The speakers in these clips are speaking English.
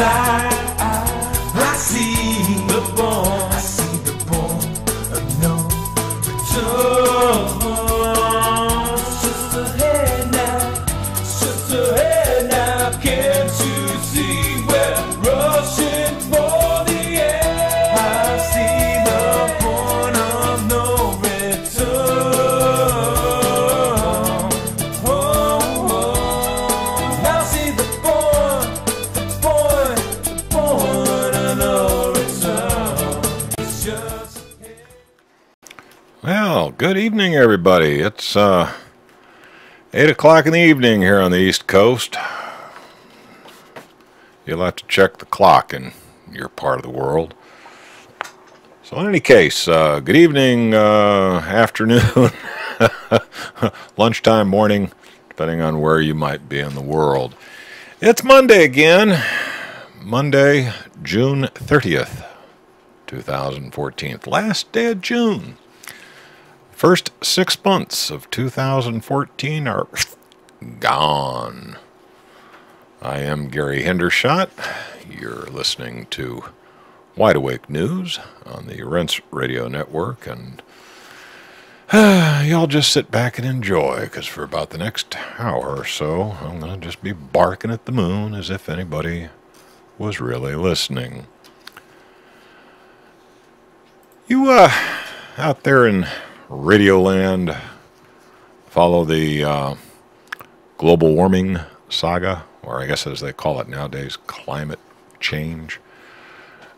outside, I see the born of no return. Just ahead now, can't you see we're rushing for the end? I see the point of no return. Now see the point of no return. It's just Well, good evening, everybody. It's 8 o'clock in the evening here on the East Coast. You'll have to check the clock in your part of the world. So in any case, good evening, afternoon, lunchtime, morning, depending on where you might be in the world. It's Monday again. Monday, June 30th, 2014. Last day of June. First 6 months of 2014 are gone. I am Gary Hendershot. You're listening to Wide Awake News on the Rents Radio Network, and y'all just sit back and enjoy, because for about the next hour or so, I'm going to just be barking at the moon as if anybody was really listening. You, out there in Radioland, follow the global warming saga, or I guess as they call it nowadays, climate change.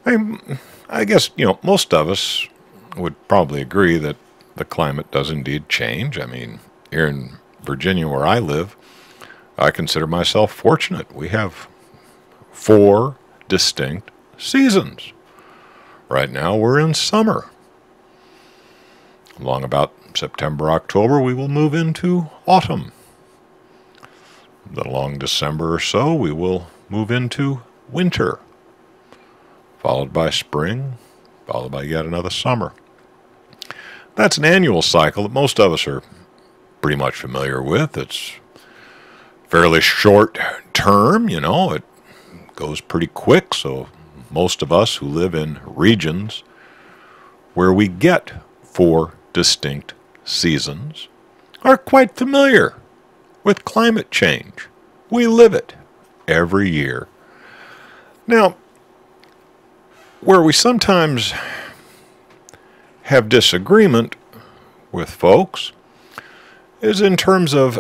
I guess, most of us would probably agree that the climate does indeed change. I mean, here in Virginia where I live, I consider myself fortunate. We have 4 distinct seasons. Right now we're in summer. Along about September, October, we will move into autumn. Then along December or so, we will move into winter, followed by spring, followed by yet another summer. That's an annual cycle that most of us are pretty much familiar with. It's fairly short term, it goes pretty quick, so most of us who live in regions where we get 4 distinct seasons are quite familiar with climate change. We live it every year. Now, where we sometimes have disagreement with folks is in terms of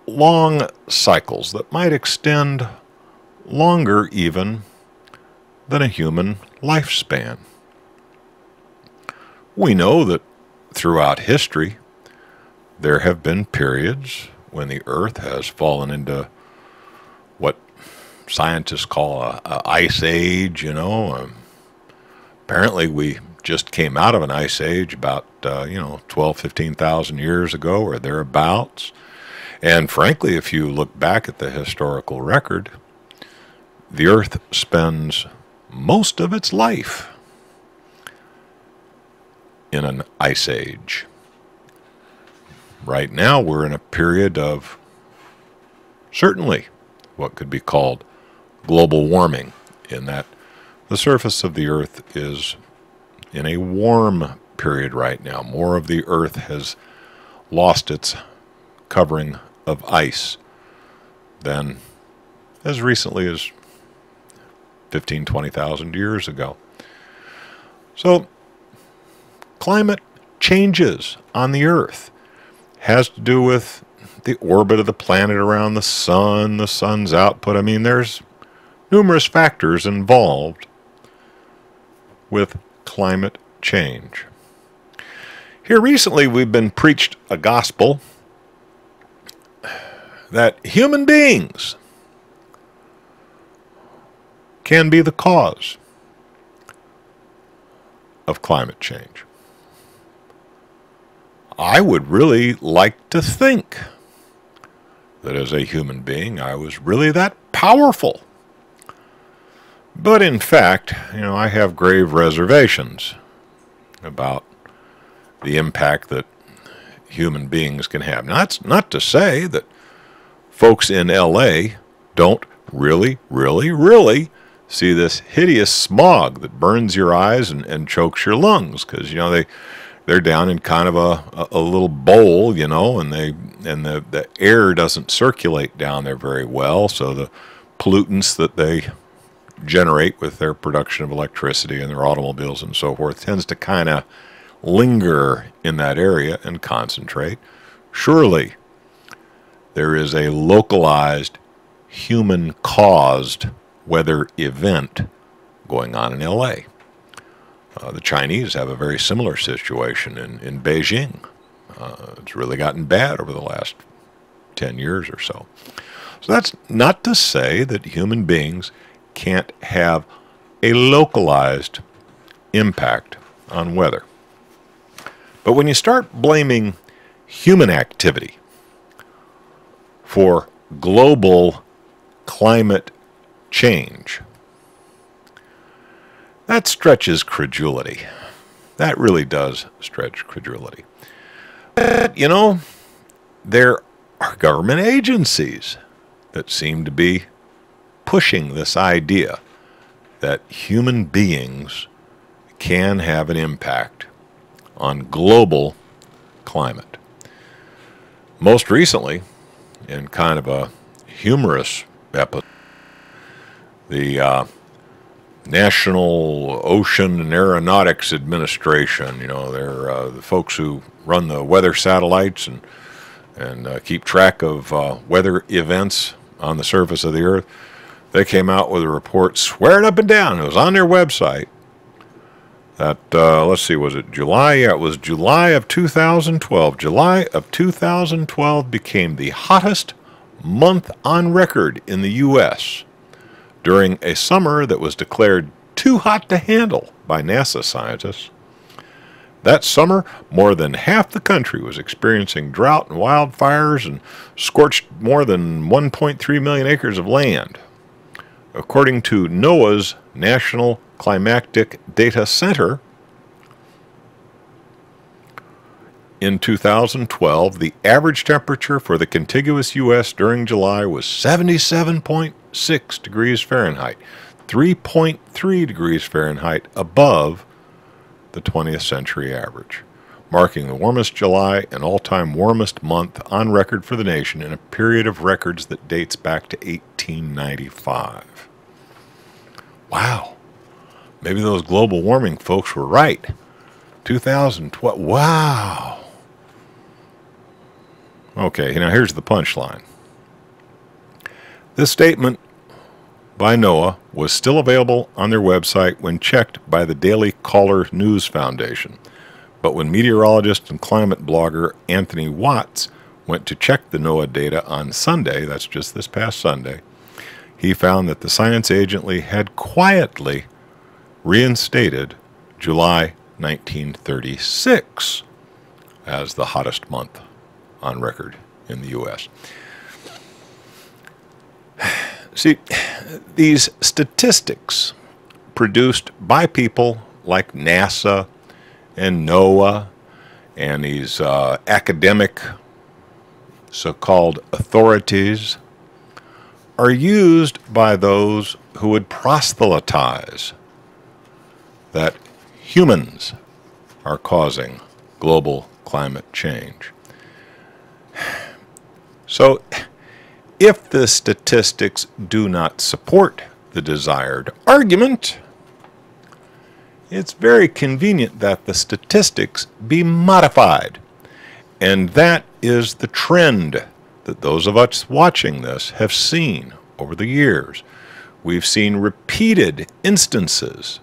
long cycles that might extend longer even than a human lifespan. We know that throughout history, there have been periods when the Earth has fallen into what scientists call a ice age, Apparently, we just came out of an ice age about, 12, 15,000 years ago or thereabouts. And frankly, if you look back at the historical record, the Earth spends most of its life in an ice age. Right now we're in a period of certainly what could be called global warming, in that the surface of the Earth is in a warm period right now. More of the Earth has lost its covering of ice than as recently as 15, 20,000 years ago. So climate changes on the Earth. Has to do with the orbit of the planet around the sun's output. I mean, there's numerous factors involved with climate change. Here recently we've been preached a gospel that human beings can be the cause of climate change. I would really like to think that as a human being I was really that powerful. But in fact, I have grave reservations about the impact that human beings can have. Now, that's not to say that folks in L.A. don't really see this hideous smog that burns your eyes and chokes your lungs, because, you know, they're down in kind of a little bowl, you know, and the air doesn't circulate down there very well, so the pollutants that they generate with their production of electricity and their automobiles and so forth tends to kind of linger in that area and concentrate. Surely there is a localized human-caused weather event going on in LA. The Chinese have a very similar situation in Beijing. It's really gotten bad over the last 10 years or so. So that's not to say that human beings can't have a localized impact on weather. But when you start blaming human activity for global climate change, that stretches credulity. That really does stretch credulity. But, you know, there are government agencies that seem to be pushing this idea that human beings can have an impact on global climate. Most recently, in kind of a humorous episode, the National Ocean and Aeronautics Administration, you know, they're the folks who run the weather satellites and keep track of weather events on the surface of the earth. They came out with a report swearing up and down. It was on their website that, let's see, was it July? Yeah, it was July of 2012. July of 2012 became the hottest month on record in the U.S. during a summer that was declared too hot to handle by NASA scientists. That summer, more than half the country was experiencing drought and wildfires and scorched more than 1.3 million acres of land. According to NOAA's National Climatic Data Center, in 2012, the average temperature for the contiguous U.S. during July was 77.6 degrees Fahrenheit, 3.3 degrees Fahrenheit above the 20th century average, marking the warmest July and all-time warmest month on record for the nation in a period of records that dates back to 1895. Wow. Maybe those global warming folks were right. 2012. Wow. Okay, now here's the punchline. This statement by NOAA was still available on their website when checked by the Daily Caller News Foundation. But when meteorologist and climate blogger Anthony Watts went to check the NOAA data on Sunday, that's just this past Sunday, he found that the science agency had quietly reinstated July 1936 as the hottest month on record in the U.S. See, these statistics produced by people like NASA and NOAA and these academic so-called authorities are used by those who would proselytize that humans are causing global climate change. So, if the statistics do not support the desired argument, it's very convenient that the statistics be modified. And that is the trend that those of us watching this have seen over the years. We've seen repeated instances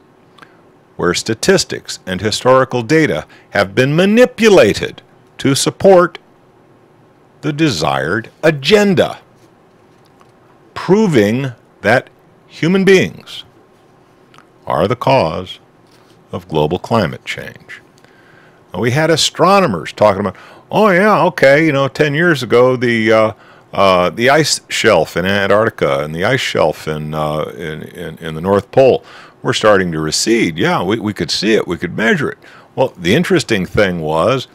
where statistics and historical data have been manipulated to support the desired agenda, proving that human beings are the cause of global climate change. Now, we had astronomers talking about, oh yeah, okay, 10 years ago the ice shelf in Antarctica and the ice shelf in the North Pole were starting to recede. Yeah, we could see it, we could measure it. Well, the interesting thing was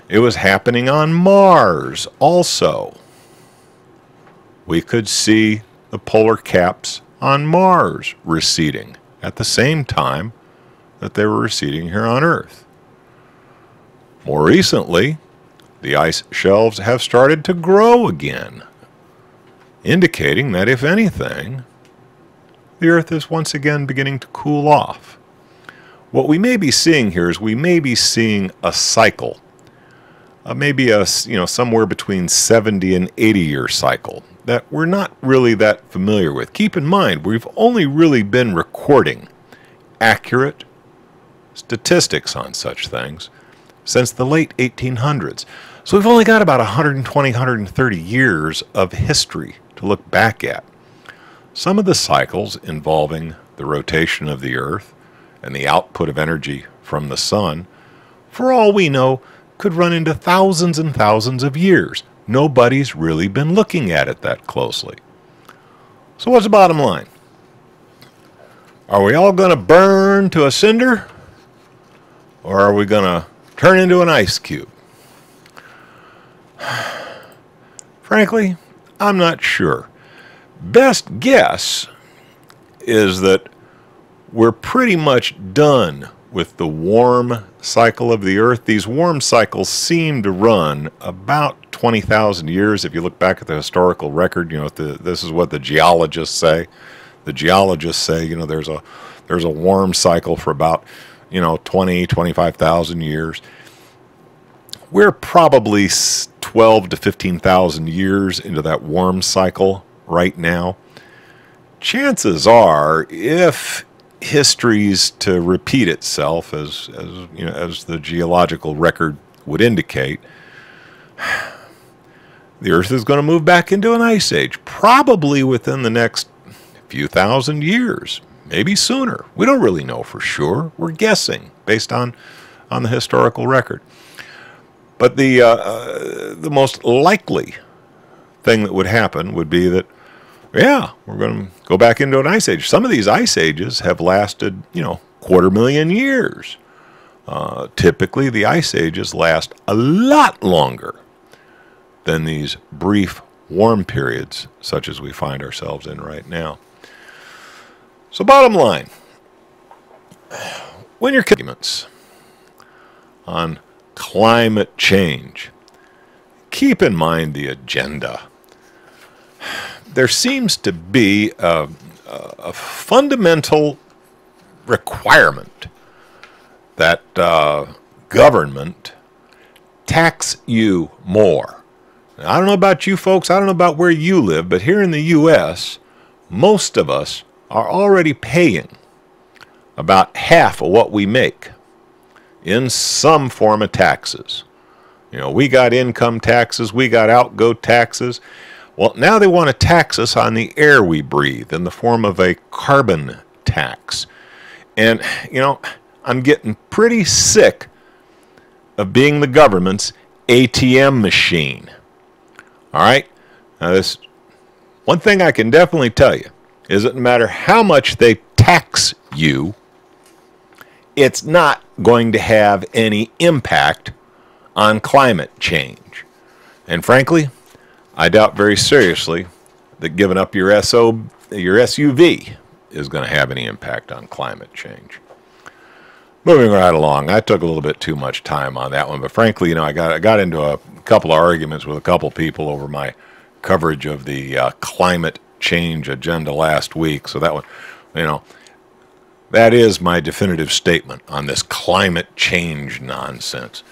it was happening on Mars also. We could see the polar caps on Mars receding at the same time that they were receding here on Earth. More recently, the ice shelves have started to grow again, indicating that, if anything, the Earth is once again beginning to cool off. What we may be seeing here is we may be seeing a cycle, maybe somewhere between 70 and 80-year cycle that we're not really that familiar with. Keep in mind, we've only really been recording accurate statistics on such things since the late 1800s. So we've only got about 120, 130 years of history to look back at. Some of the cycles involving the rotation of the Earth and the output of energy from the sun, for all we know, could run into thousands and thousands of years. Nobody's really been looking at it that closely. So what's the bottom line? Are we all going to burn to a cinder? Or are we going to turn into an ice cube? Frankly, I'm not sure. Best guess is that we're pretty much done with the warm cycle of the Earth. These warm cycles seem to run about 20,000 years. If you look back at the historical record, this is what the geologists say. The geologists say, there's a warm cycle for about 20, 25,000 years. We're probably 12 to 15,000 years into that warm cycle right now. Chances are, if history's to repeat itself, as the geological record would indicate, the Earth is going to move back into an ice age, probably within the next few thousand years, maybe sooner. We don't really know for sure. We're guessing based on the historical record. But the most likely thing that would happen would be that, yeah, we're going to go back into an ice age. Some of these ice ages have lasted, 250,000 years. Typically, the ice ages last a lot longer than these brief warm periods, such as we find ourselves in right now. So bottom line, when you're arguments on climate change, keep in mind the agenda. There seems to be a fundamental requirement that government tax you more. Now, I don't know about you folks, I don't know about where you live, but here in the U.S., most of us are already paying about half of what we make in some form of taxes. We got income taxes, we got outgo taxes. Well, now they want to tax us on the air we breathe in the form of a carbon tax. And, I'm getting pretty sick of being the government's ATM machine. All right? Now, this one thing I can definitely tell you is that no matter how much they tax you, it's not going to have any impact on climate change. And frankly, I doubt very seriously that giving up your SUV is going to have any impact on climate change. Moving right along, I took a little bit too much time on that one, but frankly, I got into a couple of arguments with a couple people over my coverage of the climate change agenda last week. So that one, that is my definitive statement on this climate change nonsense.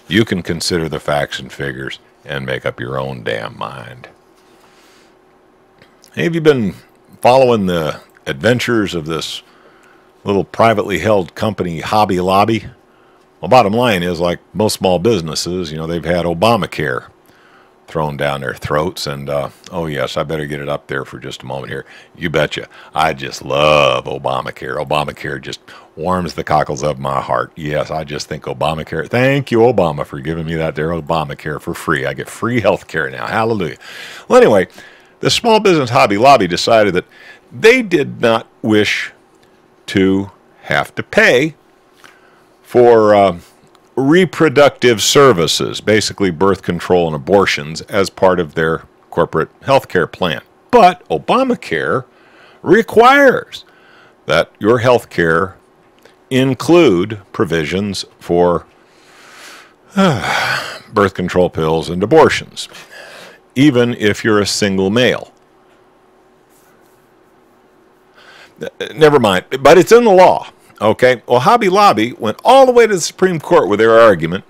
You can consider the facts and figures and make up your own damn mind. Hey, have you been following the adventures of this little privately held company, Hobby Lobby? Well, bottom line is, like most small businesses, they've had Obamacare thrown down their throats. And, oh yes, I better get it up there for just a moment here. You betcha. I just love Obamacare. Obamacare just warms the cockles of my heart. Yes, I just think Obamacare. Thank you, Obama, for giving me that there Obamacare for free. I get free health care now. Hallelujah. Well, anyway, the small business Hobby Lobby decided that they did not wish to have to pay for reproductive services, basically birth control and abortions, as part of their corporate health care plan. But Obamacare requires that your health care include provisions for birth control pills and abortions, even if you're a single male. Never mind, but it's in the law, okay? Well, Hobby Lobby went all the way to the Supreme Court with their argument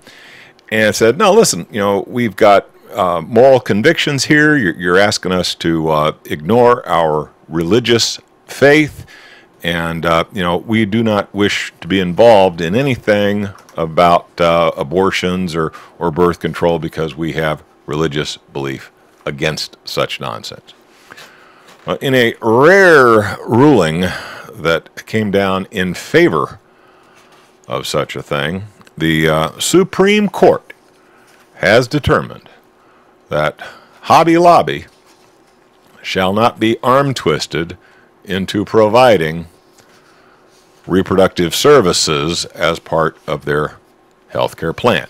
and said, no, listen, you know, we've got moral convictions here. You're asking us to ignore our religious faith, and, you know, we do not wish to be involved in anything about abortions or birth control because we have religious belief against such nonsense. In a rare ruling that came down in favor of such a thing, the Supreme Court has determined that Hobby Lobby shall not be arm-twisted into providing reproductive services as part of their health care plan.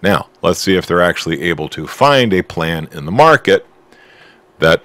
Now, let's see if they're actually able to find a plan in the market that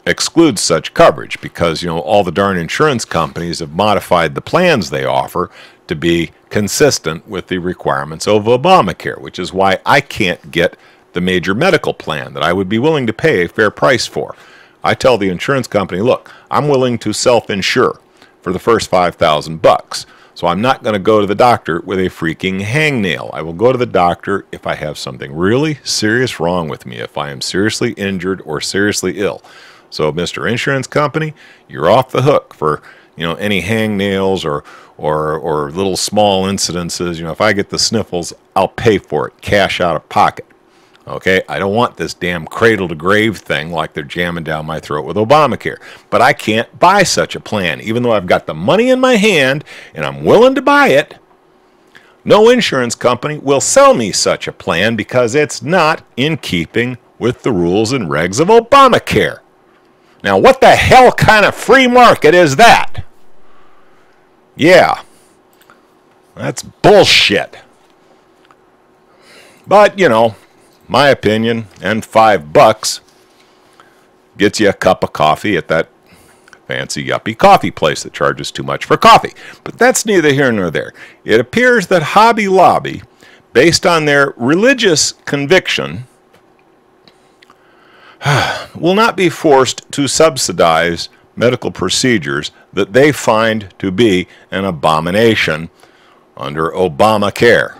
excludes such coverage, because, you know, all the darn insurance companies have modified the plans they offer to be consistent with the requirements of Obamacare, which is why I can't get the major medical plan that I would be willing to pay a fair price for. I tell the insurance company, look, I'm willing to self-insure for the first $5,000 so I'm not going to go to the doctor with a freaking hangnail. I will go to the doctor if I have something really serious wrong with me, if I am seriously injured or seriously ill. So, Mr. Insurance Company, you're off the hook for, you know, any hangnails or little small incidences. You know, if I get the sniffles, I'll pay for it, cash out of pocket. Okay, I don't want this damn cradle-to-grave thing like they're jamming down my throat with Obamacare. But I can't buy such a plan, even though I've got the money in my hand and I'm willing to buy it. No insurance company will sell me such a plan because it's not in keeping with the rules and regs of Obamacare. Now, what the hell kind of free market is that? Yeah, that's bullshit. But, you know, my opinion, and $5 gets you a cup of coffee at that fancy yuppie coffee place that charges too much for coffee. But that's neither here nor there. It appears that Hobby Lobby, based on their religious conviction, will not be forced to subsidize medical procedures that they find to be an abomination under Obamacare,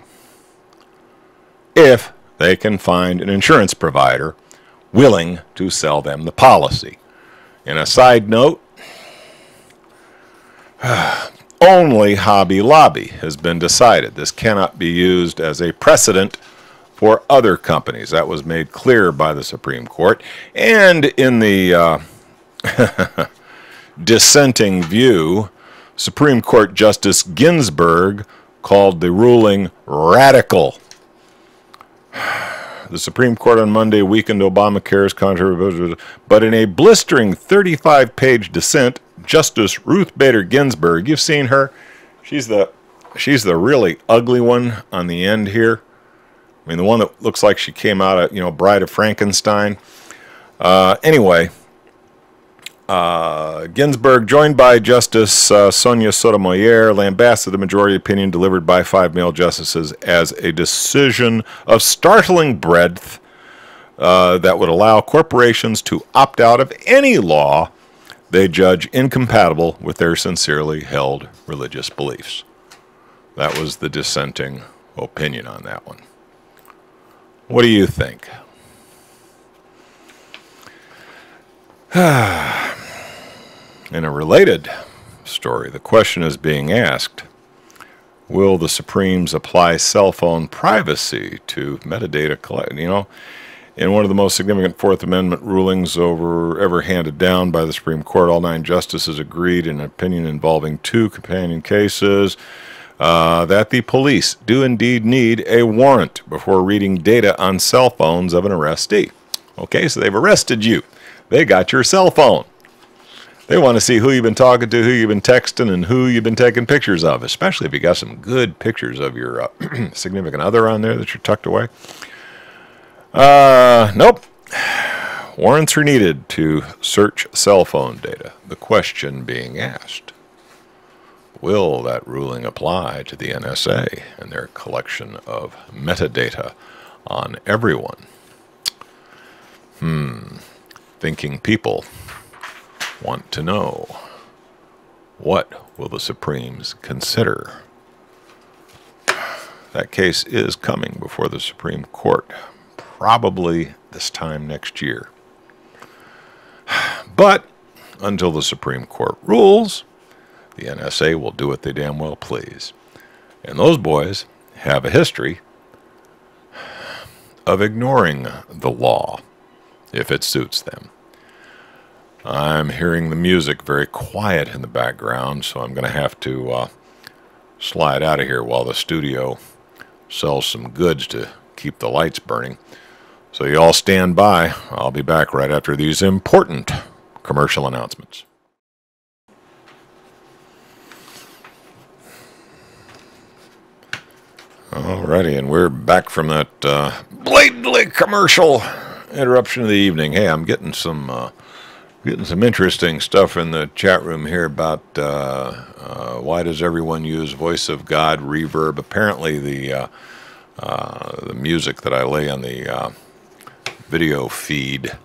if they can find an insurance provider willing to sell them the policy. And a side note, only Hobby Lobby has been decided. This cannot be used as a precedent for other companies. That was made clear by the Supreme Court. And in the dissenting view, Supreme Court Justice Ginsburg called the ruling radical. The Supreme Court on Monday weakened Obamacare's controversy, but in a blistering 35-page dissent, Justice Ruth Bader Ginsburg, you've seen her, she's the really ugly one on the end here. I mean, the one that looks like she came out of, you know, Bride of Frankenstein. Anyway, Ginsburg, joined by Justice Sonia Sotomayor, lambasted the majority opinion delivered by 5 male justices as a decision of startling breadth that would allow corporations to opt out of any law they judge incompatible with their sincerely held religious beliefs. That was the dissenting opinion on that one. What do you think? In a related story, the question is being asked, will the Supremes apply cell phone privacy to metadata collection? You know, in one of the most significant Fourth Amendment rulings ever handed down by the Supreme Court, all 9 justices agreed in an opinion involving 2 companion cases that the police do indeed need a warrant before reading data on cell phones of an arrestee. Okay, so they've arrested you. They got your cell phone. They want to see who you've been talking to, who you've been texting, and who you've been taking pictures of, especially if you got some good pictures of your significant other on there that you're tucked away. Nope. Warrants are needed to search cell phone data. The question being asked, will that ruling apply to the NSA and their collection of metadata on everyone? Thinking people want to know, what will the Supremes consider? That case is coming before the Supreme Court, probably this time next year. But until the Supreme Court rules, the NSA will do what they damn well please. And those boys have a history of ignoring the law if it suits them. I'm hearing the music very quiet in the background, so I'm going to have to slide out of here while the studio sells some goods to keep the lights burning. So you all stand by. I'll be back right after these important commercial announcements. Alrighty, and we're back from that blatantly commercial interruption of the evening. Hey, I'm getting some interesting stuff in the chat room here about why does everyone use Voice of God reverb? Apparently, the music that I lay on the video feed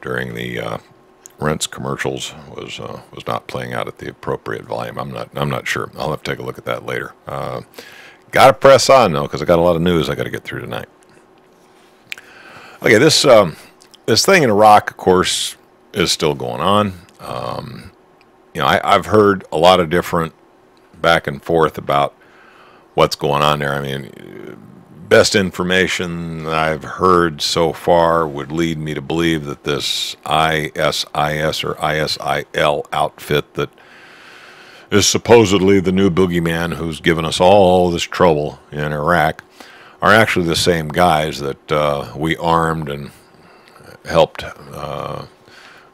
during the Rents commercials was not playing out at the appropriate volume. I'm not sure. I'll have to take a look at that later. Got to press on though, because I got a lot of news I got to get through tonight. Okay, this thing in Iraq, of course, is still going on. I've heard a lot of different back and forth about what's going on there. I mean, best information I've heard so far would lead me to believe that this ISIS or ISIL outfit that is supposedly the new boogeyman who's given us all this trouble in Iraq are actually the same guys that we armed and helped go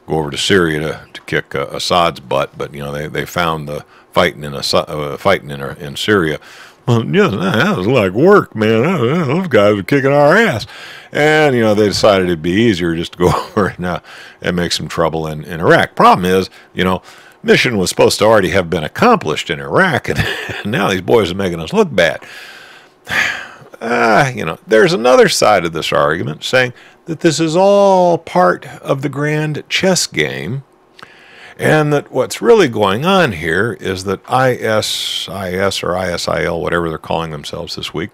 over to Syria to kick Assad's butt. But they found the fighting in Syria. Well, yeah, that was like work, man. Those guys were kicking our ass, and they decided it'd be easier just to go over and make some trouble in Iraq. Problem is, mission was supposed to already have been accomplished in Iraq, and now these boys are making us look bad. There's another side of this argument saying that this is all part of the grand chess game, and that what's really going on here is that ISIS or ISIL, whatever they're calling themselves this week,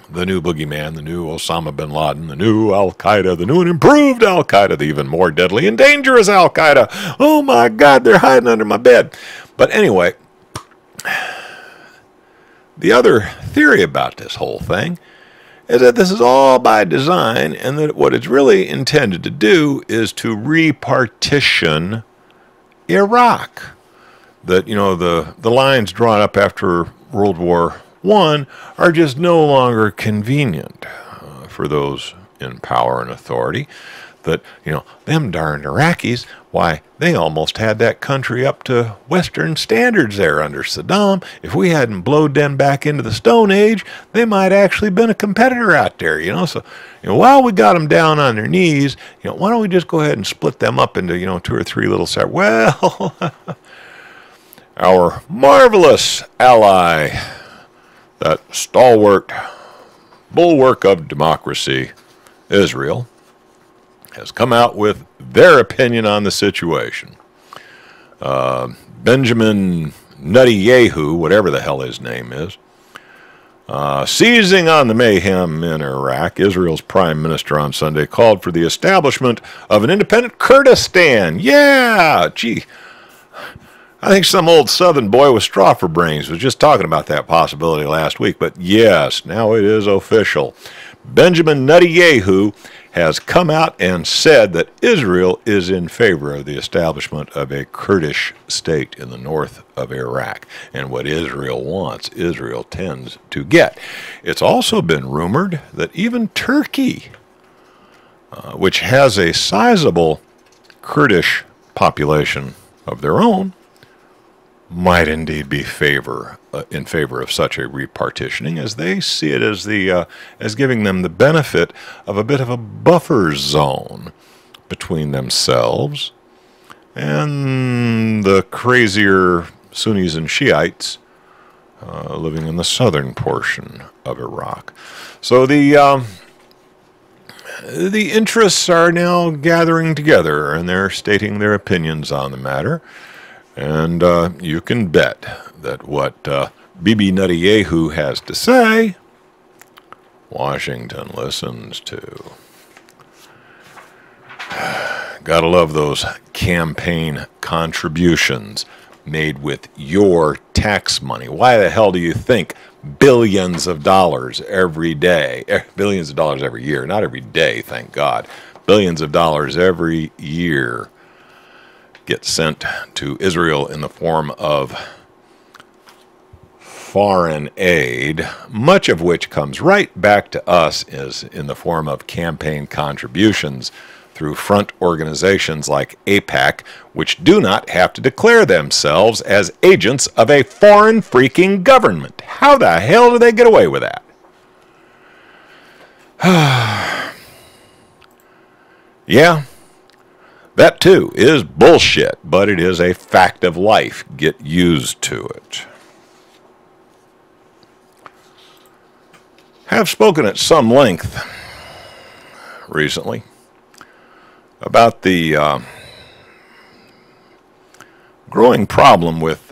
the new boogeyman, the new Osama bin Laden, the new Al-Qaeda, the new and improved Al-Qaeda, the even more deadly and dangerous Al-Qaeda. Oh my God, they're hiding under my bed. But anyway, the other theory about this whole thing is that this is all by design, and that what it's really intended to do is to repartition Iraq. That, the lines drawn up after World War I are just no longer convenient for those in power and authority. That, them darned Iraqis, why, they almost had that country up to Western standards there under Saddam. If we hadn't blowed them back into the Stone Age, they might actually been a competitor out there, So, while we got them down on their knees, why don't we just go ahead and split them up into, 2 or 3 little sets? Well, our marvelous ally, that stalwart bulwark of democracy, Israel, has come out with their opinion on the situation. Benjamin Netanyahu, whatever the hell his name is, seizing on the mayhem in Iraq, Israel's prime minister on Sunday called for the establishment of an independent Kurdistan. Yeah, gee. I think some old southern boy with straw for brains was just talking about that possibility last week. But yes, now it is official. Benjamin Netanyahu has come out and said that Israel is in favor of the establishment of a Kurdish state in the north of Iraq. And what Israel wants, Israel tends to get. It's also been rumored that even Turkey, which has a sizable Kurdish population of their own, might indeed be in favor of such a repartitioning, as they see it as giving them the benefit of a bit of a buffer zone between themselves and the crazier Sunnis and Shiites living in the southern portion of Iraq. So the interests are now gathering together, and they're stating their opinions on the matter. And you can bet that what Bibi Netanyahu has to say, Washington listens to. Gotta love those campaign contributions made with your tax money. Why the hell do you think billions of dollars every day, billions of dollars every year, not every day, thank God, billions of dollars every year get sent to Israel in the form of foreign aid, much of which comes right back to us is in the form of campaign contributions through front organizations like AIPAC, which do not have to declare themselves as agents of a foreign freaking government. How the hell do they get away with that? Yeah, that too is bullshit, but it is a fact of life. Get used to it. Have spoken at some length recently about the growing problem with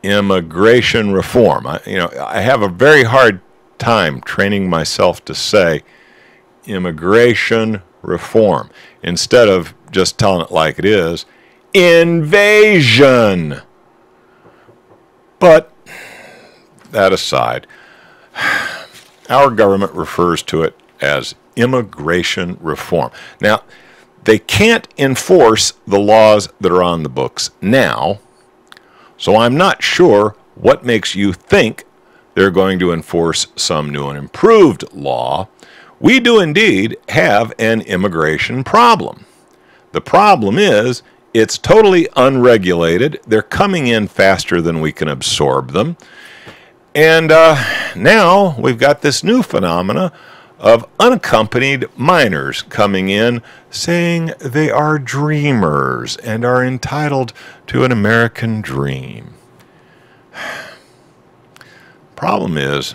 immigration reform. I have a very hard time training myself to say immigration reform instead of just telling it like it is, invasion. But that aside, our government refers to it as immigration reform. Now, they can't enforce the laws that are on the books now, so I'm not sure what makes you think they're going to enforce some new and improved law. We do indeed have an immigration problem. The problem is it's totally unregulated. They're coming in faster than we can absorb them. And now we've got this new phenomena of unaccompanied minors coming in saying they are dreamers and are entitled to an American dream. Problem is,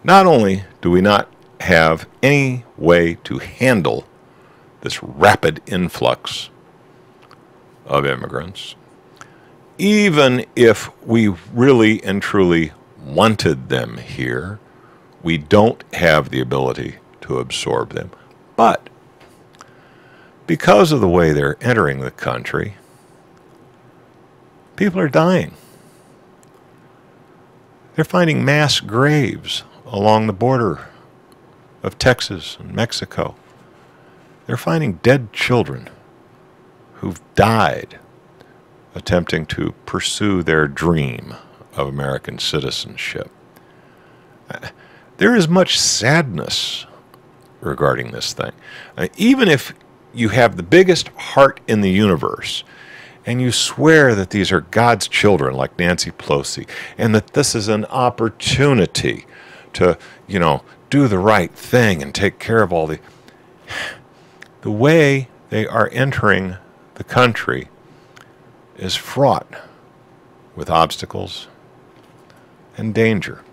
not only do we not have any way to handle this rapid influx of immigrants, even if we really and truly wanted them here, we don't have the ability to absorb them. But because of the way they're entering the country, people are dying. They're finding mass graves along the border of Texas and Mexico. They're finding dead children who've died attempting to pursue their dream of American citizenship. There is much sadness regarding this thing. Even if you have the biggest heart in the universe and you swear that these are God's children like Nancy Pelosi and that this is an opportunity to, do the right thing and take care of all the way they are entering the country is fraught with obstacles and danger.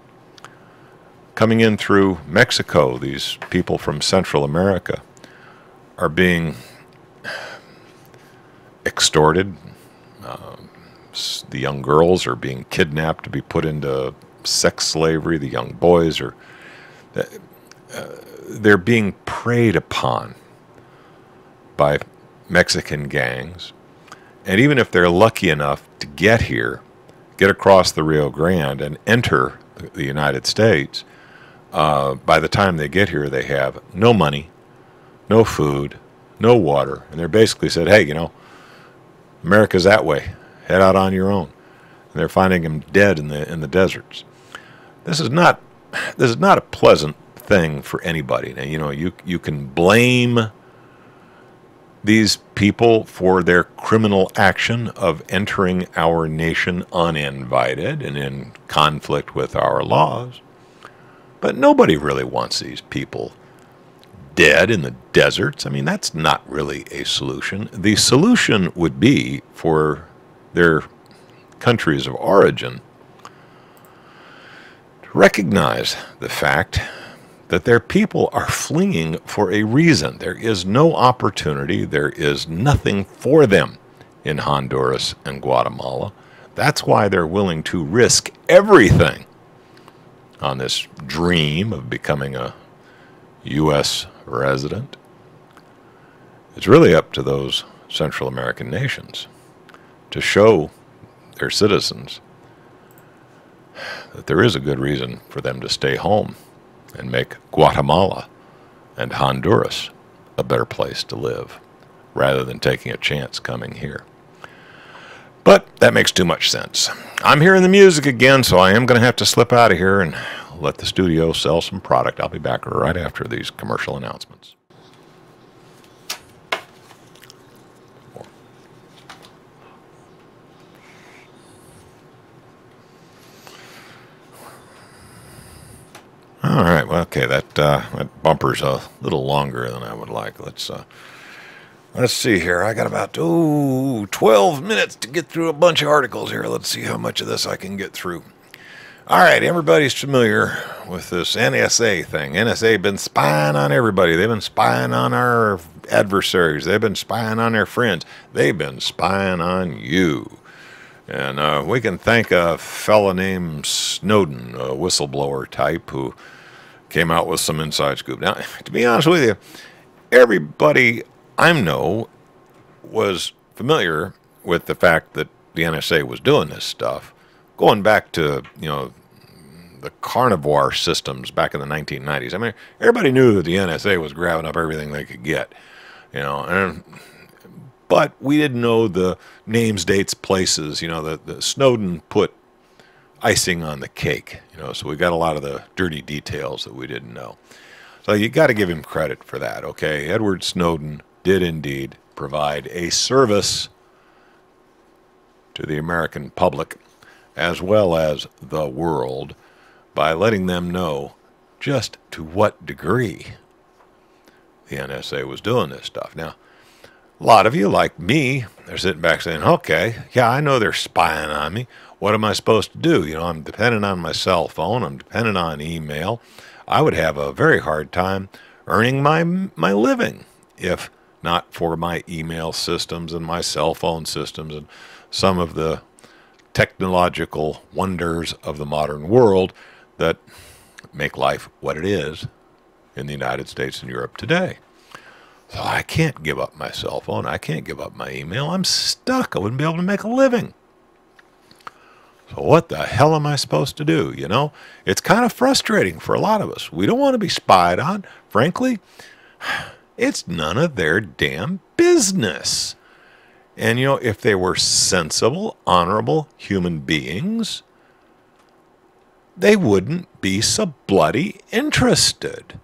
Coming in through Mexico, these people from Central America are being extorted. The young girls are being kidnapped to be put into sex slavery. The young boys are they're being preyed upon by Mexican gangs. And even if they're lucky enough to get here, get across the Rio Grande and enter the United States, by the time they get here, they have no money, no food, no water. And they're basically said, hey, America's that way. Head out on your own. And they're finding them dead in the deserts. This is not a pleasant thing for anybody. Now, you can blame these people for their criminal action of entering our nation uninvited and in conflict with our laws. But nobody really wants these people dead in the deserts. I mean, that's not really a solution. The solution would be for their countries of origin to recognize the fact that their people are fleeing for a reason. There is no opportunity. There is nothing for them in Honduras and Guatemala. That's why they're willing to risk everything on this dream of becoming a U.S. resident. It's really up to those Central American nations to show their citizens that there is a good reason for them to stay home and make Guatemala and Honduras a better place to live, rather than taking a chance coming here. But that makes too much sense. I'm hearing the music again, so I am going to have to slip out of here and let the studio sell some product. I'll be back right after these commercial announcements. All right, well, okay, that bumper's a little longer than I would like. Let's see here. I got about 12 minutes to get through a bunch of articles here. Let's see how much of this I can get through. All right, everybody's familiar with this NSA thing. NSA been spying on everybody. They've been spying on our adversaries. They've been spying on their friends. They've been spying on you. And we can thank a fella named Snowden, a whistleblower type, who came out with some inside scoop. Now, to be honest with you, everybody I know was familiar with the fact that the NSA was doing this stuff, going back to, the carnivore systems back in the 1990s. I mean, everybody knew that the NSA was grabbing up everything they could get, but we didn't know the names, dates, places. The Snowden put icing on the cake, so we got a lot of the dirty details that we didn't know. So you got to give him credit for that, okay? Edward Snowden did indeed provide a service to the American public as well as the world by letting them know just to what degree the NSA was doing this stuff. Now, a lot of you, like me, they're sitting back saying, okay, yeah, I know they're spying on me. What am I supposed to do? I'm dependent on my cell phone. I'm dependent on email. I would have a very hard time earning my living if not for my email systems and my cell phone systems and some of the technological wonders of the modern world that make life what it is in the United States and Europe today. So I can't give up my cell phone. I can't give up my email. I'm stuck. I wouldn't be able to make a living. So what the hell am I supposed to do? It's kind of frustrating for a lot of us. We don't want to be spied on. Frankly, it's none of their damn business. And, if they were sensible, honorable human beings, they wouldn't be so bloody interested.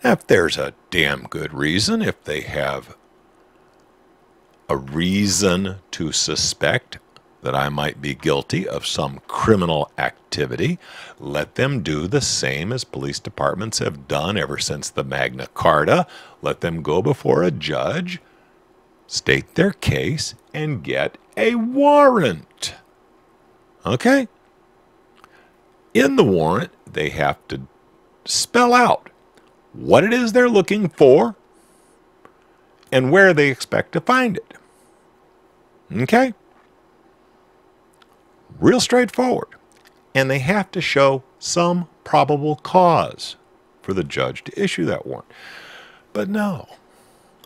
If there's a damn good reason, if they have a reason to suspect that I might be guilty of some criminal activity, let them do the same as police departments have done ever since the Magna Carta. Let them go before a judge, state their case, and get a warrant. Okay? In the warrant, they have to spell out what it is they're looking for and where they expect to find it. Okay? Real straightforward. And they have to show some probable cause for the judge to issue that warrant. But no,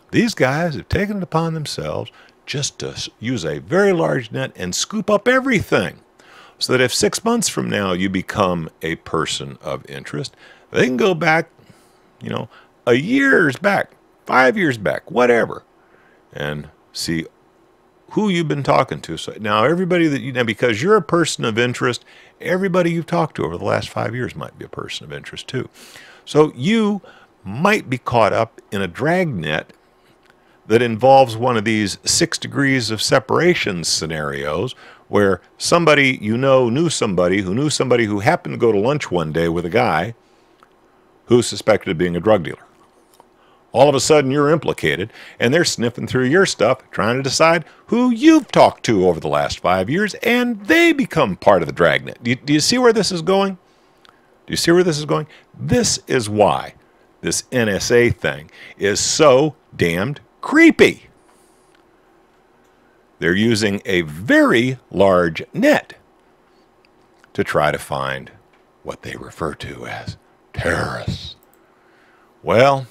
these guys have taken it upon themselves just to use a very large net and scoop up everything. So that if 6 months from now you become a person of interest, they can go back, a year's back, 5 years back, whatever, and see who you've been talking to. So now everybody that because you're a person of interest, everybody you've talked to over the last 5 years might be a person of interest too. So you might be caught up in a dragnet that involves one of these 6 degrees of separation scenarios where somebody knew somebody who happened to go to lunch one day with a guy who's suspected of being a drug dealer. All of a sudden you're implicated, and they're sniffing through your stuff, trying to decide who you've talked to over the last 5 years, and they become part of the dragnet. Do you see where this is going? Do you see where this is going? This is why this NSA thing is so damned creepy. They're using a very large net to try to find what they refer to as terrorists. Well,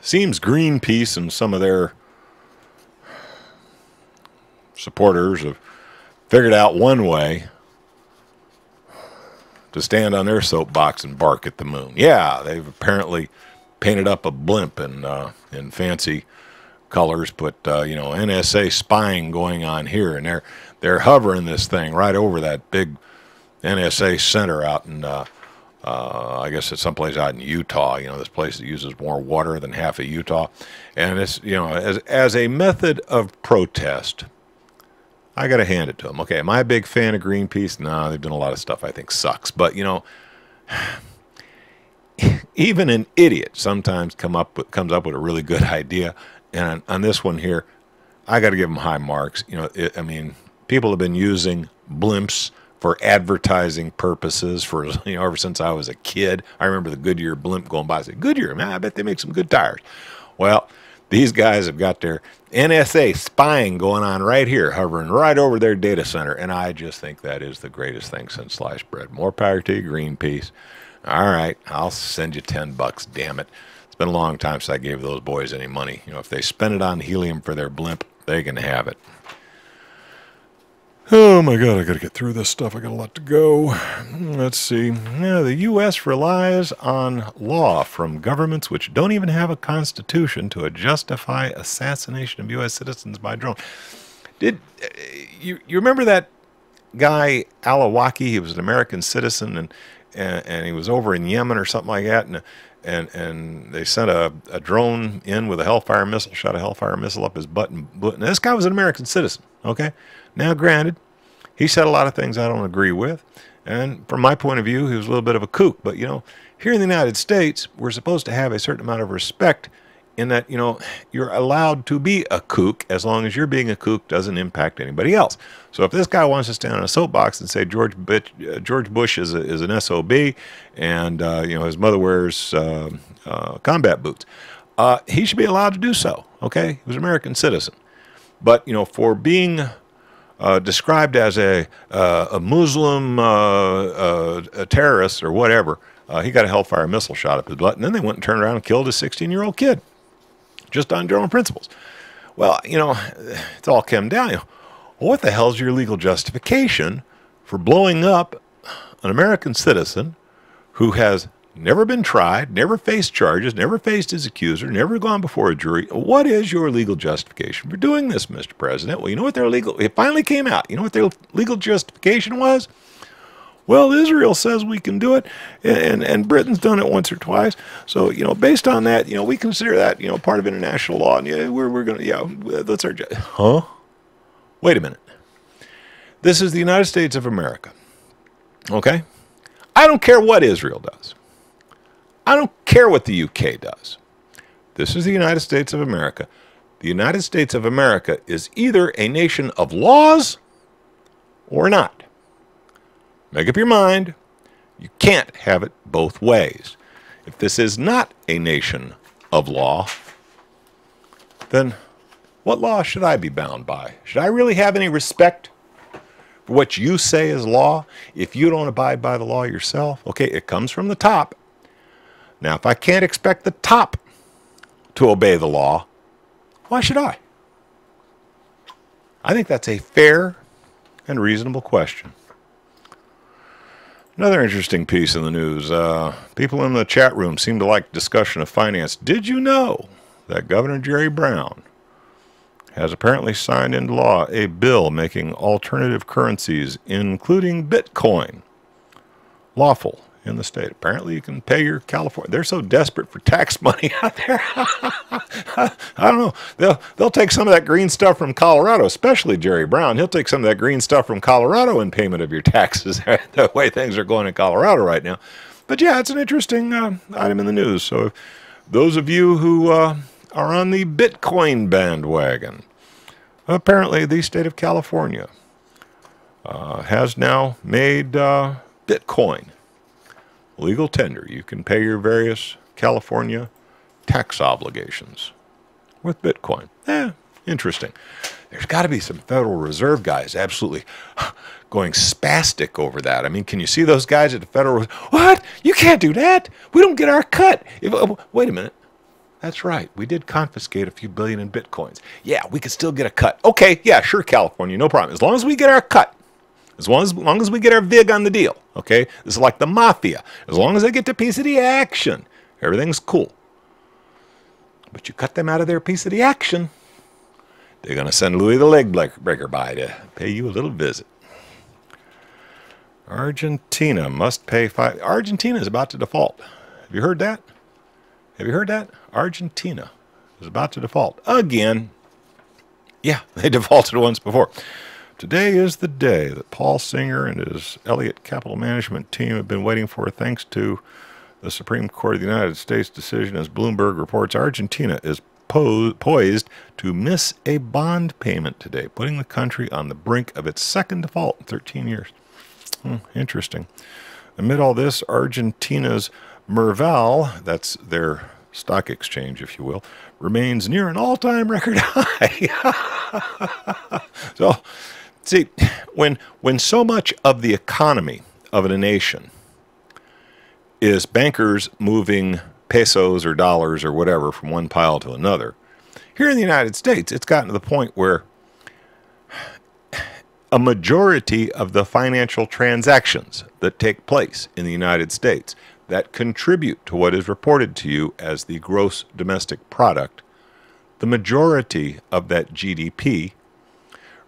seems Greenpeace and some of their supporters have figured out one way to stand on their soapbox and bark at the moon. Yeah, they've apparently painted up a blimp in fancy colors, but you know, NSA spying going on here, and they're hovering this thing right over that big NSA center out in I guess it's someplace out in Utah. You know, this place that uses more water than half of Utah, and it's, you know, as a method of protest, I got to hand it to them. Okay, am I a big fan of Greenpeace? No, they've done a lot of stuff I think sucks, but you know, even an idiot sometimes comes up with a really good idea. And on this one here, I got to give them high marks. You know, I mean, people have been using blimps for advertising purposes for, you know, ever since I was a kid. I remember the Goodyear blimp going by. I said, Goodyear, man, I bet they make some good tires. Well, these guys have got their NSA spying going on right here, hovering right over their data center. And I just think that is the greatest thing since sliced bread. More power to you, Greenpeace. All right, I'll send you $10, damn it. It's been a long time since I gave those boys any money. You know, if they spend it on helium for their blimp, they can have it. Oh my God, I got to get through this stuff. I got a lot to go. Let's see. Yeah, the U.S. relies on law from governments which don't even have a constitution to justify assassination of U.S. citizens by drone. Did you remember that guy Alawaki? He was an American citizen, and he was over in Yemen or something like that, and they sent a drone in with a Hellfire missile, shot a Hellfire missile up his butt, and now, this guy was an American citizen, okay? Now, granted, he said a lot of things I don't agree with, and from my point of view, he was a little bit of a kook, but, you know, here in the United States, we're supposed to have a certain amount of respect in that, you know, you're allowed to be a kook as long as your being a kook doesn't impact anybody else. So if this guy wants to stand on a soapbox and say George Bush is an SOB, and you know, his mother wears combat boots, he should be allowed to do so. Okay, he was an American citizen, but you know, for being described as a Muslim a terrorist or whatever, he got a Hellfire missile shot up his butt, and then they went and turned around and killed a 16-year-old kid. Just on general principles. Well, you know, it's all come down. You know, what the hell's your legal justification for blowing up an American citizen who has never been tried, never faced charges, never faced his accuser, never gone before a jury? What is your legal justification for doing this, Mr. President? Well, you know what their legal, it finally came out. You know what their legal justification was? Well, Israel says we can do it, and Britain's done it once or twice. So, you know, based on that, you know, we consider that, you know, part of international law. And yeah, we're going to, yeah, that's our job. Huh? Wait a minute. This is the United States of America. Okay? I don't care what Israel does. I don't care what the UK does. This is the United States of America. The United States of America is either a nation of laws or not. Make up your mind. You can't have it both ways. If this is not a nation of law, then what law should I be bound by? Should I really have any respect for what you say is law if you don't abide by the law yourself? Okay, it comes from the top. Now, if I can't expect the top to obey the law, why should I? I think that's a fair and reasonable question. Another interesting piece in the news. People in the chat room seem to like discussion of finance. Did you know that Governor Jerry Brown has apparently signed into law a bill making alternative currencies, including Bitcoin, lawful in the state? Apparently you can pay your California. They're so desperate for tax money out there. I don't know. They'll take some of that green stuff from Colorado, especially Jerry Brown. He'll take some of that green stuff from Colorado in payment of your taxes, the way things are going in Colorado right now. But yeah, it's an interesting item in the news. So if those of you who are on the Bitcoin bandwagon, apparently the state of California has now made Bitcoin legal tender. You can pay your various California tax obligations with Bitcoin. Interesting. There's got to be some Federal Reserve guys absolutely going spastic over that. I mean, can you see those guys at the Federal Reserve? What? You can't do that. We don't get our cut. Wait a minute. That's right. We did confiscate a few billion in Bitcoins. Yeah, we could still get a cut. Okay, yeah, sure, California, no problem. As long as we get our cut. As long as we get our VIG on the deal. Okay? This is like the mafia. As long as they get a piece of the action, everything's cool. But you cut them out of their piece of the action, they're going to send Louis the Leg Breaker by to pay you a little visit. Argentina must pay Argentina is about to default. Have you heard that? Have you heard that? Argentina is about to default again. Yeah, they defaulted once before. Today is the day that Paul Singer and his Elliott Capital Management team have been waiting for, thanks to the Supreme Court of the United States decision. As Bloomberg reports, Argentina is poised to miss a bond payment today, putting the country on the brink of its second default in 13 years. Interesting. Amid all this, Argentina's Merval, that's their stock exchange, if you will, remains near an all-time record high. So, see, when so much of the economy of a nation is bankers moving pesos or dollars or whatever from one pile to another, here in the United States, it's gotten to the point where a majority of the financial transactions that take place in the United States that contribute to what is reported to you as the gross domestic product, the majority of that GDP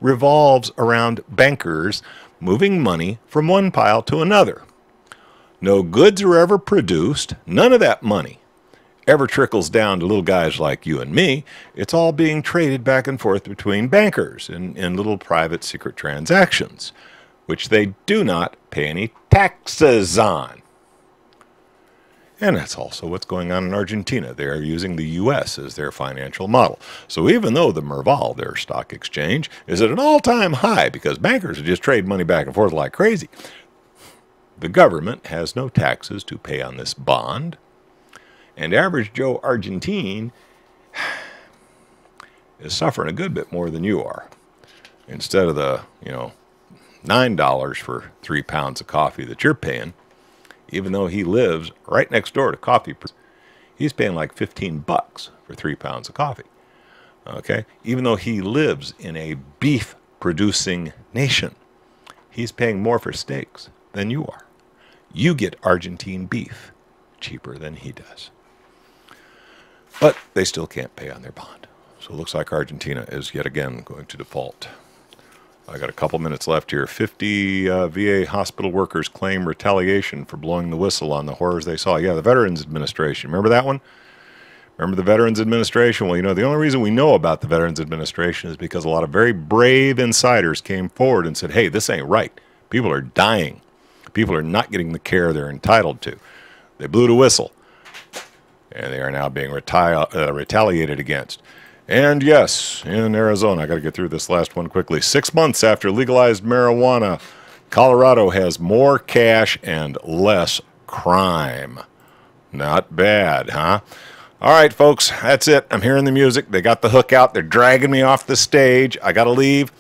revolves around bankers moving money from one pile to another. No goods are ever produced. None of that money ever trickles down to little guys like you and me. It's all being traded back and forth between bankers in little private secret transactions, which they do not pay any taxes on. And that's also what's going on in Argentina. They are using the U.S. as their financial model. So even though the Merval, their stock exchange, is at an all-time high because bankers are just trading money back and forth like crazy, the government has no taxes to pay on this bond. And average Joe Argentine is suffering a good bit more than you are. Instead of the, $9 for 3 pounds of coffee that you're paying, even though he lives right next door to coffee, he's paying like $15 for 3 pounds of coffee. Okay? Even though he lives in a beef-producing nation, he's paying more for steaks than you are. You get Argentine beef cheaper than he does. But they still can't pay on their bond. So it looks like Argentina is yet again going to default. I got a couple minutes left here. 50 VA hospital workers claim retaliation for blowing the whistle on the horrors they saw. Yeah, the Veterans Administration. Remember that one? Remember the Veterans Administration? Well, the only reason we know about the Veterans Administration is because a lot of very brave insiders came forward and said, hey, this ain't right. People are dying. People are not getting the care they're entitled to. They blew the whistle, and they are now being retaliated against. And yes, in Arizona, I got to get through this last one quickly. 6 months after legalized marijuana, Colorado has more cash and less crime. Not bad, huh? All right, folks, that's it. I'm hearing the music. They got the hook out. They're dragging me off the stage. I got to leave.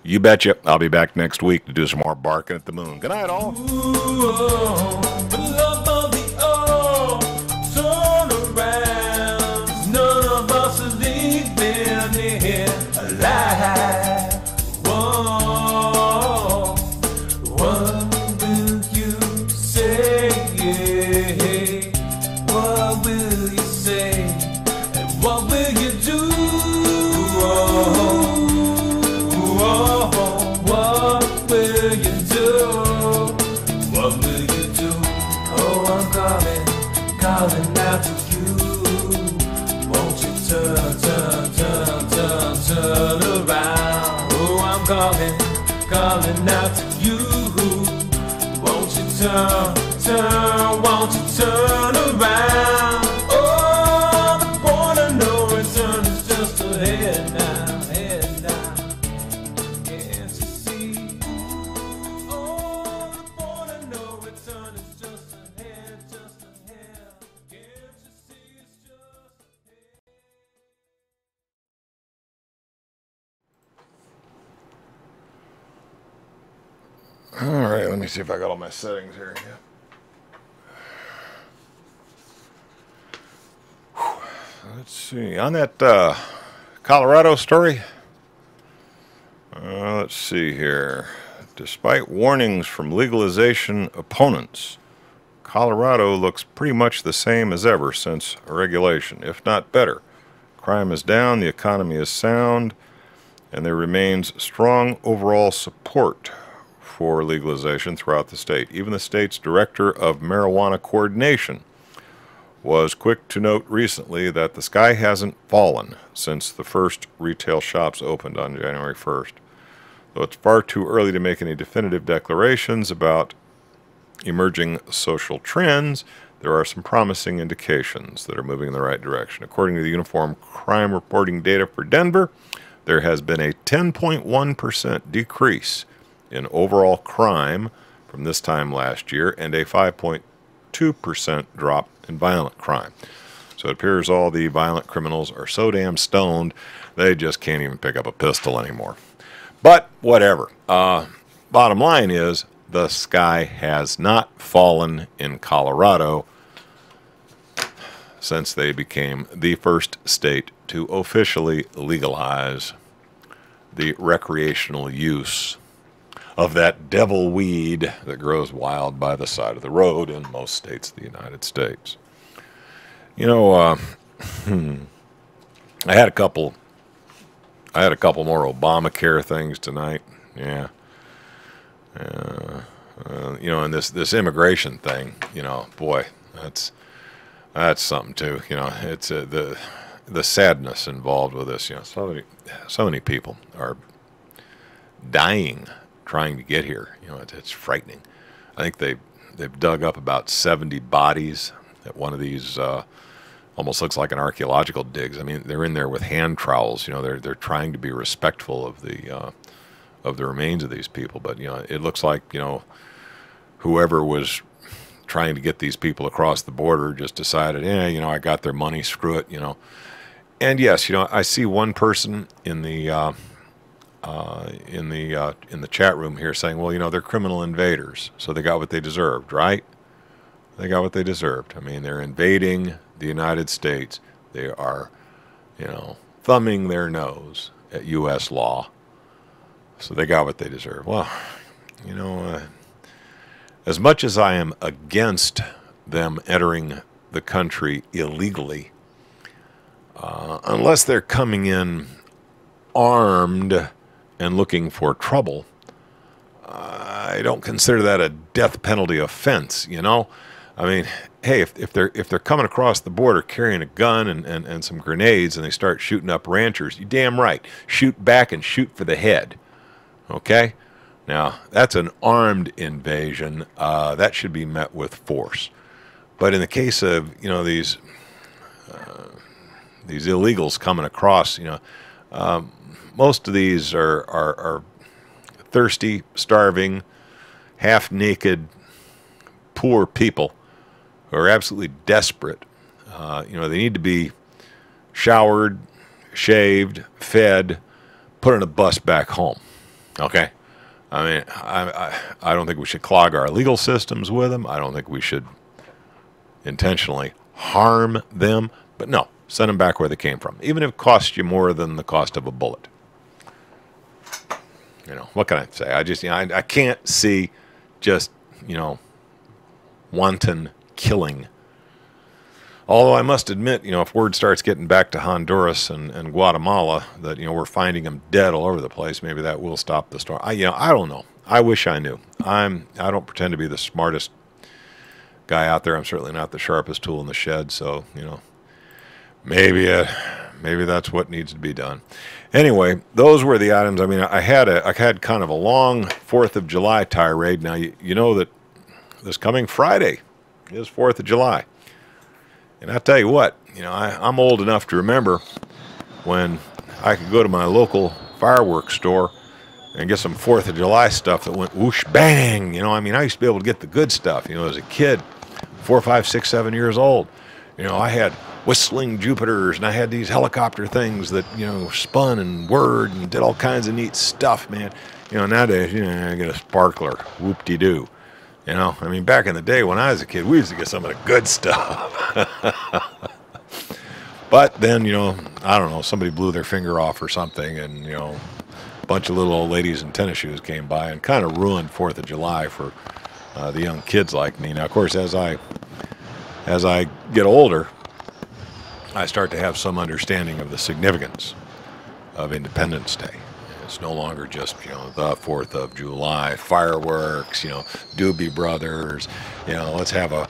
You betcha. I'll be back next week to do some more barking at the moon. Good night, all. Calling out to you. Won't you turn, won't you head now, head now. Can't you see? Oh, the point of no return is just ahead, just ahead. Can't you see it's just ahead? All right, let me see if I got all my settings here. Let's see. On that Colorado story, let's see here. Despite warnings from legalization opponents, Colorado looks pretty much the same as ever since regulation, if not better. Crime is down, the economy is sound, and there remains strong overall support for legalization throughout the state. Even the state's director of marijuana coordination was quick to note recently that the sky hasn't fallen since the first retail shops opened on January 1st. Though it's far too early to make any definitive declarations about emerging social trends, there are some promising indications that are moving in the right direction. According to the Uniform Crime Reporting data for Denver, there has been a 10.1% decrease in overall crime from this time last year and a 5.2% drop in violent crime. So it appears all the violent criminals are so damn stoned they just can't even pick up a pistol anymore. But whatever. Bottom line is the sky has not fallen in Colorado since they became the first state to officially legalize the recreational use of that devil weed that grows wild by the side of the road in most states of the United States. You know, I had a couple more Obamacare things tonight. Yeah. You know, and this immigration thing, you know, boy, that's something too. You know, it's the sadness involved with this. You know, so many people are dying trying to get here. You know, it's frightening. I think they've dug up about 70 bodies at one of these almost looks like an archaeological digs. I mean, they're in there with hand trowels. You know, they're trying to be respectful of the remains of these people. But you know, it looks like, you know, whoever was trying to get these people across the border just decided, you know, I got their money, screw it, you know. And yes, you know, I see one person in the chat room here saying, well, you know, they're criminal invaders, so they got what they deserved, right? They got what they deserved. I mean, they're invading the United States. They are, you know, thumbing their nose at U.S. law, so they got what they deserve. Well, you know, as much as I am against them entering the country illegally, unless they're coming in armed and looking for trouble, I don't consider that a death penalty offense, you know? I mean, hey, if they're coming across the border carrying a gun and some grenades and they start shooting up ranchers, you damn right, shoot back and shoot for the head, okay? Now, that's an armed invasion. That should be met with force. But in the case of, you know, these illegals coming across, you know, most of these are thirsty, starving, half-naked, poor people who are absolutely desperate. You know, they need to be showered, shaved, fed, put on a bus back home. Okay? I mean, I don't think we should clog our legal systems with them. I don't think we should intentionally harm them. But no, send them back where they came from, even if it costs you more than the cost of a bullet. You know, what can I say? I just, you know, I can't see just, you know, wanton killing. Although I must admit, you know, if word starts getting back to Honduras and Guatemala that, you know, we're finding them dead all over the place, maybe that will stop the storm. You know, I don't know. I wish I knew. I don't pretend to be the smartest guy out there. I'm certainly not the sharpest tool in the shed. So, you know, maybe that's what needs to be done. Anyway, those were the items. I mean, I had kind of a long 4th of July tirade. Now, you know that this coming Friday is 4th of July. And I tell you what, you know, I'm old enough to remember when I could go to my local fireworks store and get some 4th of July stuff that went whoosh, bang. You know, I mean, I used to be able to get the good stuff, you know, as a kid, 4, 5, 6, 7 years old. You know, I had whistling Jupiters, and I had these helicopter things that, you know, spun and whirred and did all kinds of neat stuff, man. You know, nowadays, you know, I get a sparkler, whoop-de-doo. You know, I mean, back in the day when I was a kid, we used to get some of the good stuff. But then, you know, I don't know, somebody blew their finger off or something, and, you know, a bunch of little old ladies in tennis shoes came by and kind of ruined 4th of July for the young kids like me. Now, of course, as I get older, I start to have some understanding of the significance of Independence Day. It's no longer just, you know, the 4th of July, fireworks, you know, Doobie Brothers, you know, let's have a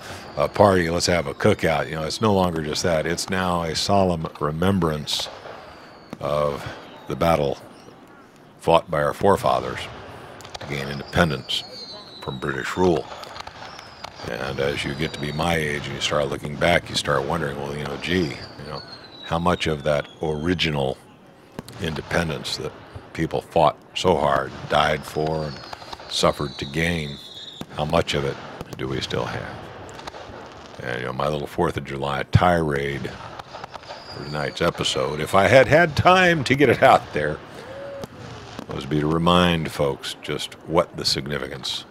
party, let's have a cookout. You know, it's no longer just that. It's now a solemn remembrance of the battle fought by our forefathers to gain independence from British rule. And as you get to be my age and you start looking back, you start wondering, well, you know, gee, you know, how much of that original independence that people fought so hard, died for, and suffered to gain, how much of it do we still have? And, you know, my little 4th of July tirade for tonight's episode, if I had had time to get it out there, was to remind folks just what the significance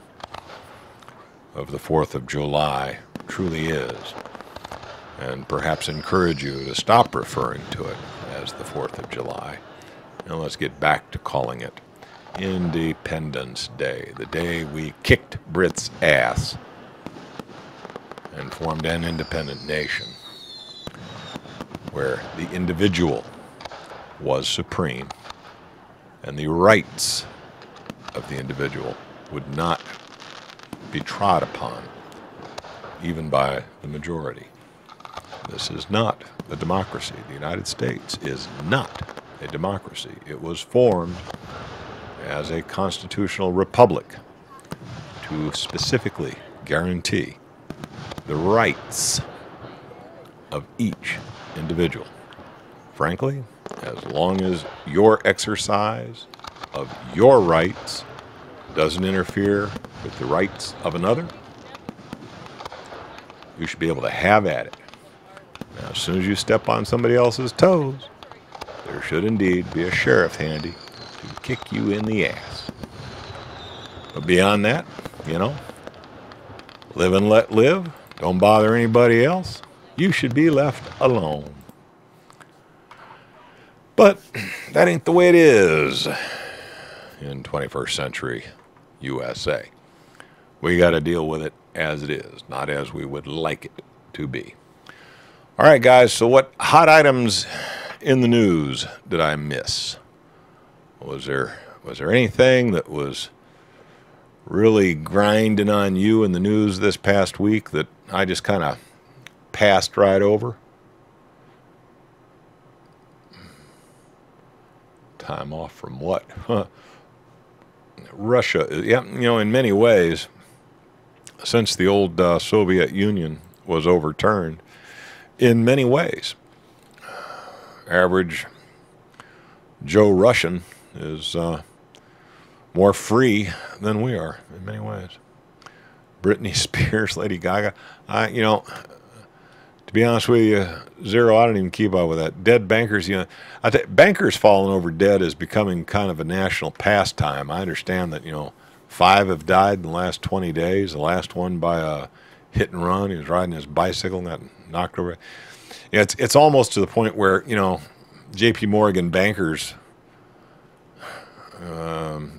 of the 4th of July truly is, and perhaps encourage you to stop referring to it as the 4th of July. And let's get back to calling it Independence Day, the day we kicked Brits' ass and formed an independent nation where the individual was supreme and the rights of the individual would not be trod upon, even by the majority. This is not a democracy. The United States is not a democracy. It was formed as a constitutional republic to specifically guarantee the rights of each individual. Frankly, as long as your exercise of your rights doesn't interfere with the rights of another, you should be able to have at it. Now, as soon as you step on somebody else's toes, there should indeed be a sheriff handy to kick you in the ass. But beyond that, you know, live and let live. Don't bother anybody else. You should be left alone. But that ain't the way it is in 21st century USA. We got to deal with it as it is, not as we would like it to be. All right, guys, so what hot items in the news did I miss? Was there anything that was really grinding on you in the news this past week that I just kind of passed right over? Time off from what? Russia, yeah, you know, in many ways, since the old Soviet Union was overturned, in many ways, average Joe Russian is more free than we are in many ways. Britney Spears, Lady Gaga, you know, to be honest with you, Zero, I don't even keep up with that. Dead bankers, you know, bankers falling over dead is becoming kind of a national pastime. I understand that, you know, 5 have died in the last 20 days. The last one by a hit and run. He was riding his bicycle and got knocked over. You know, it's almost to the point where, you know, J.P. Morgan bankers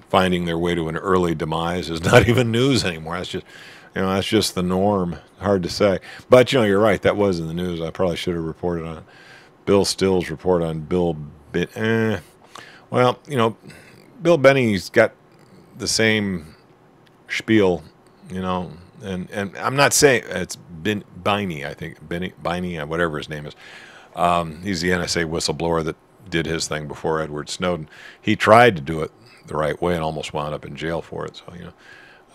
finding their way to an early demise is not even news anymore. That's just, you know, that's just the norm. Hard to say. But, you know, you're right. That was in the news. I probably should have reported on it. Bill Still's report on Bill well, you know, Bill Benny's got the same spiel, you know, and I'm not saying it's Biney, I think, Biney, whatever his name is. He's the NSA whistleblower that did his thing before Edward Snowden. He tried to do it the right way and almost wound up in jail for it. So, you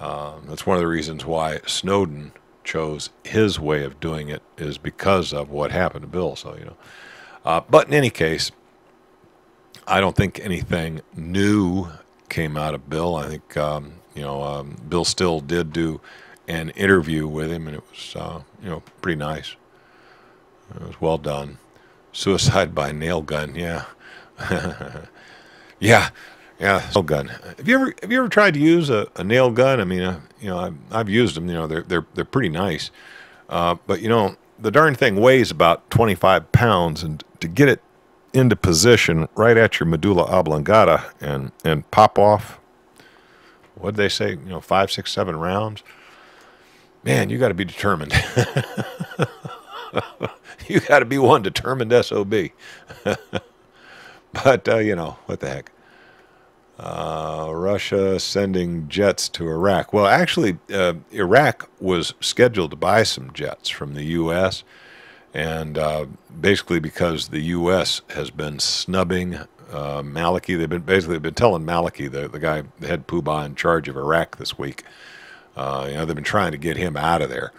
know, that's one of the reasons why Snowden chose his way of doing it, is because of what happened to Bill. So, you know, but in any case, I don't think anything new came out of Bill. I think Bill Still did do an interview with him, and it was pretty nice. It was well done. Suicide by nail gun, yeah, yeah, nail gun. Have you ever tried to use a nail gun? I mean, I've used them. They're pretty nice, but the darn thing weighs about 25 pounds, and to get it into position right at your medulla oblongata and pop off, what'd they say? 5, 6, 7 rounds. Man, you got to be determined. You got to be one determined SOB. But, what the heck. Russia sending jets to Iraq. Well, actually, Iraq was scheduled to buy some jets from the U.S., and basically because the U.S. has been snubbing Maliki. They've been telling Maliki, the guy, the head poobah in charge of Iraq this week, they've been trying to get him out of there.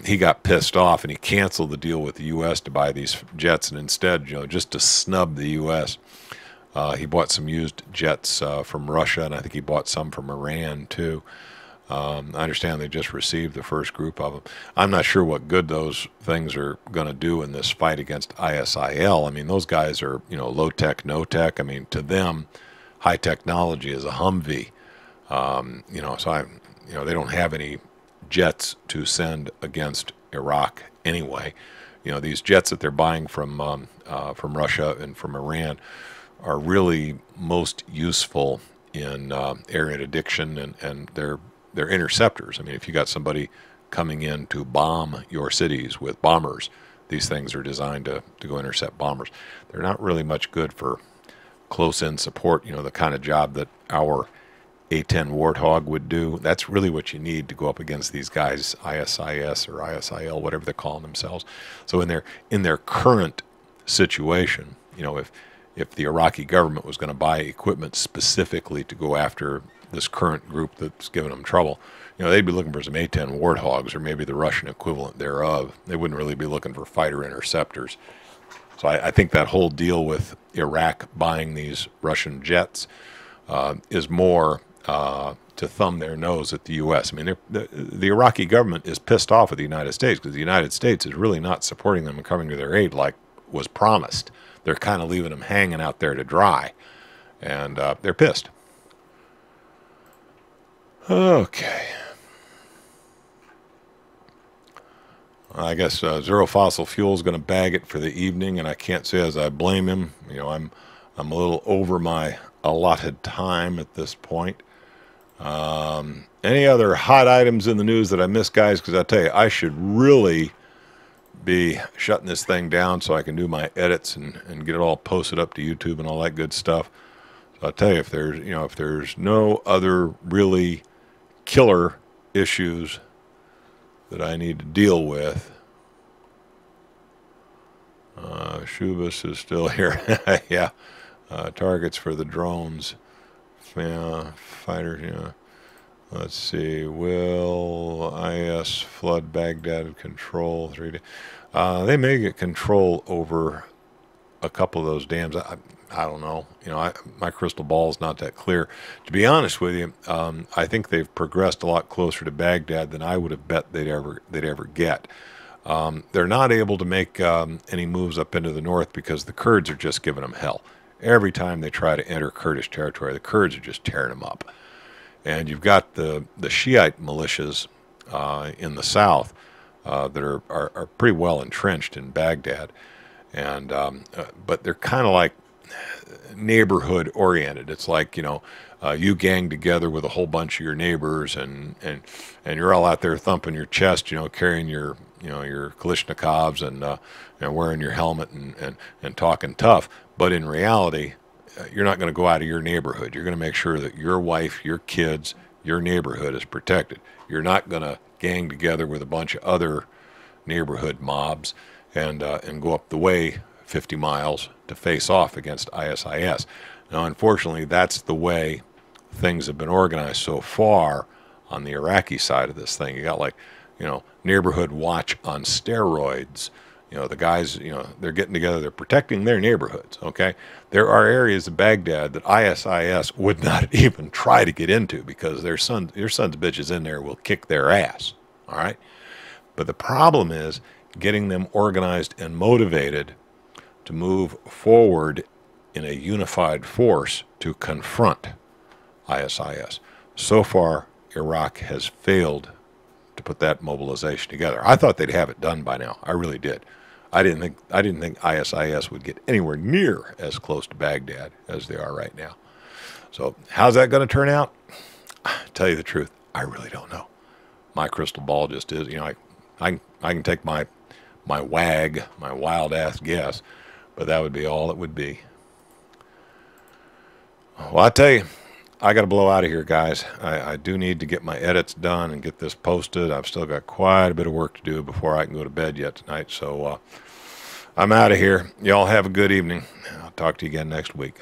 He got pissed off and he canceled the deal with the U.S. to buy these jets, and instead, just to snub the U.S., he bought some used jets from Russia, and I think he bought some from Iran too. I understand they just received the first group of them. I'm not sure what good those things are going to do in this fight against ISIL. I mean, those guys are, low tech, no tech. I mean, to them, high technology is a Humvee. So they don't have any jets to send against Iraq anyway. These jets that they're buying from Russia and from Iran are really most useful in air interdiction, and they're interceptors. I mean, if you got somebody coming in to bomb your cities with bombers, these things are designed to go intercept bombers. They're not really much good for close-in support, the kind of job that our A-10 Warthog would do. That's really what you need to go up against these guys, ISIS or ISIL, whatever they're calling themselves. So in their current situation, if the Iraqi government was going to buy equipment specifically to go after this current group that's giving them trouble, they'd be looking for some A-10 Warthogs or maybe the Russian equivalent thereof. They wouldn't really be looking for fighter interceptors. So I think that whole deal with Iraq buying these Russian jets is more to thumb their nose at the U.S. I mean, the Iraqi government is pissed off at the United States because the United States is really not supporting them and coming to their aid like was promised. They're kind of leaving them hanging out there to dry, and they're pissed. Okay. I guess Zero Fossil Fuel is going to bag it for the evening, and I can't say as I blame him. I'm a little over my allotted time at this point. Any other hot items in the news that I missed, guys? Because I tell you, I should really be shutting this thing down so I can do my edits and get it all posted up to YouTube and all that good stuff. So I'll tell you, if there's no other really killer issues that I need to deal with. Shubas is still here. Yeah. Targets for the drones. Yeah, fighters, yeah. Let's see. Will IS flood Baghdad control 3D? They may get control over a couple of those dams. I don't know. My crystal ball is not that clear. To be honest with you, I think they've progressed a lot closer to Baghdad than I would have bet they'd ever get. They're not able to make any moves up into the north because the Kurds are just giving them hell. Every time they try to enter Kurdish territory, the Kurds are just tearing them up. And you've got the Shiite militias in the south that are pretty well entrenched in Baghdad, and but they're kind of like neighborhood oriented. It's like you gang together with a whole bunch of your neighbors, and you're all out there thumping your chest, carrying your Kalashnikovs and wearing your helmet and talking tough. But in reality, you're not going to go out of your neighborhood. You're going to make sure that your wife, your kids, your neighborhood is protected. You're not going to gang together with a bunch of other neighborhood mobs and go up the way 50 miles to face off against ISIS. Now, unfortunately, that's the way things have been organized so far on the Iraqi side of this thing. You got neighborhood watch on steroids, You know, the guys, you know, they're getting together, they're protecting their neighborhoods, okay? There are areas of Baghdad that ISIS would not even try to get into because your son's bitches in there will kick their ass, all right? But the problem is getting them organized and motivated to move forward in a unified force to confront ISIS. So far, Iraq has failed to put that mobilization together. I thought they'd have it done by now. I really did. I didn't think ISIS would get anywhere near as close to Baghdad as they are right now. So how's that going to turn out? Tell you the truth, I really don't know. My crystal ball just is, you know, I can take my wag, my wild ass guess, but that would be all it would be. Well, I tell you, I got to blow out of here, guys. I do need to get my edits done and get this posted. I've still got quite a bit of work to do before I can go to bed yet tonight. So I'm out of here. Y'all have a good evening. I'll talk to you again next week.